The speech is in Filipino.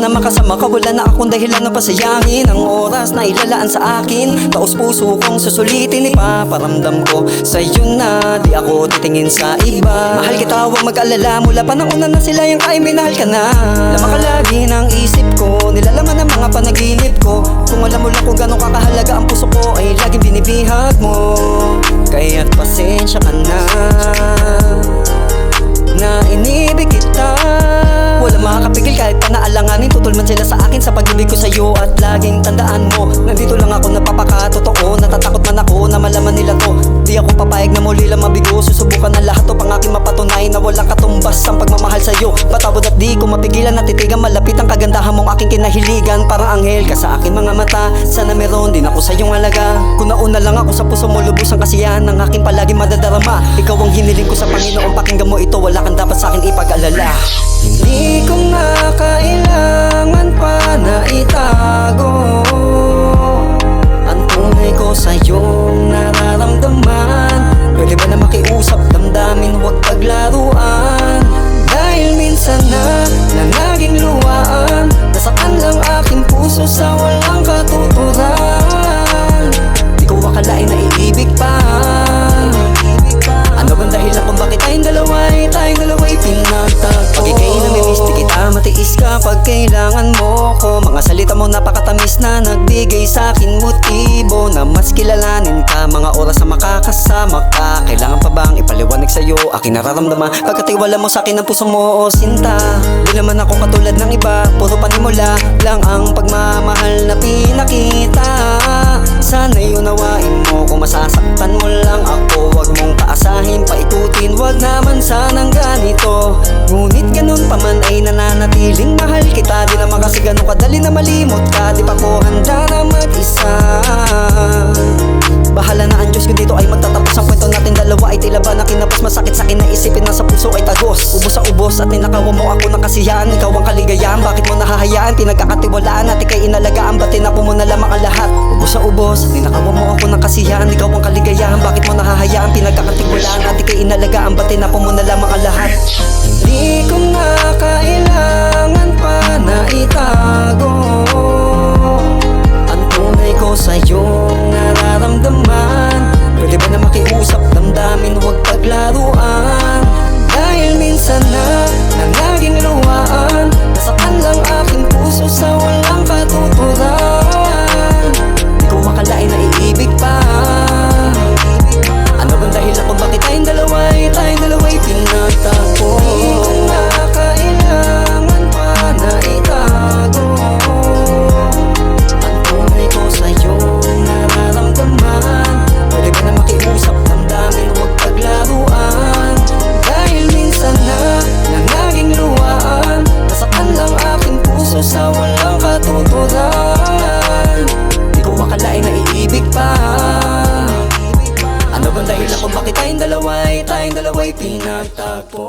na makasama ka, wala na akong dahilan na pasayangin ang oras na ilalaan sa akin. Taos puso kong susulitin, ipaparamdam ko sa'yo na di ako titingin sa iba. Mahal kita, huwag mag-alala, mula pa nang una na sila yung ay minahal ka na. Lama ka lagi ng isip ko, nilalaman ng mga panaginip ko. Kung alam mo lang kung gano'ng kakahalaga ang puso ko, ay laging binibihag mo. Kaya't pasensya ka na inibig kita. Walang makakapigil kahit pa naalanganin, tutulman sila sa akin sa pag-ibig ko sa'yo. At laging tandaan mo, nandito lang ako napapakatotoo. Natatakot man ako na malaman nila to. Di ako papayag na muli lang mabigo. Susubukan na lahat to pang aking mapatunay na walang katumbas ang pagmamahal sa'yo. Patawad at di ko mapigilan na titigan, malapit ang kagandahan mong aking kinahiligan. Parang anghel ka sa aking mga mata, sana meron din ako sa iyong halaga. Kung nauna lang ako sa puso mo, lubos ang kasiyahan ng aking palagi madadarama. Ikaw ang hiniling ko sa Panginoon, pakinggan mo ito, wala kang dapat sa akin ipag-alala. Hindi ko na kailangan pa na itago ang tunay ko sa iyong nararamdaman. Pwede ba na makiusap, damdamin, huwag paglaruan. Dahil minsan na naging luwaan, nasaktan lang aking puso sa walang katuturan. Di ko akalain na iibig pa. Ano bang dahilan kung bakit tayong dalawa'y pinagtagpo? Pag ika'y namimiss, di kita matiis ka pag kailangan mo ko. Mga salita mo napakatamis na nagbigay sa'kin motibo na mas kilalanin ka. Mga oras na makakasama ka, kailangan pa bang ipaliwanag sa'yo aking nararamdaman? Pagkatiwala mo sa'kin ang puso mo, o sinta. Di naman ako katulad ng iba, puro panimula lang ang pagmamahal na pinakita. Sana'y unawain mo kung masasaktan mo lang ako. Huwag mong paasahin, paikutin, huwag naman sanang ganito. Ngunit ganun pa man ay nananatiling mahal kita. Di naman kasi ganun kadali na malimot ka. Di pa ko handa na mag-isa. Bahala na ang Diyos kung dito ay magtatapos ang kwento natin dalawa. Ay tila ba na kinapos, masakit sa akin na isipin na sa puso ay tagos. Ubos ang ubos at ninakawan mo ako ng kasiyahan. Ikaw ang kaligayahan, bakit mo nahahayaan? Pinagkakatiwalaan at ika'y inalagaan, ba't tinapo mo na lamang ang lahat? Ubos ang ubos at ninakawan mo ako ng kasiyahan. Ikaw ang kaligayahan, bakit mo nahahayaan? Pinagkakatiwalaan at ika'y inalagaan, ba't tinapo mo na lamang ang lahat? Hindi ko na kailangan pa na itago ang tunay ko sa iyong nararamdaman. Pwede ba na makiusap, damdamin, huwag paglaruan. Dahil minsan na naging luwaan, nasaktan lang aking puso sa walang katuturan. Di ko makalain na iibig pa. Ano bang dahilan kung bakit tayong dalawa'y pinagtagpo? Di ko na kailangan pa na itago ang tunay ko sa iyong nararamdaman. Pwede ba na makiusap, damdamin, huwag paglaruan. Dahil minsan na naging luwaan, nasaktan lang aking puso sa walang katuturan. Di ko akalain na iibig pa. Ano bang dahilan kung bakit tayong dalawa'y pinagtagpo?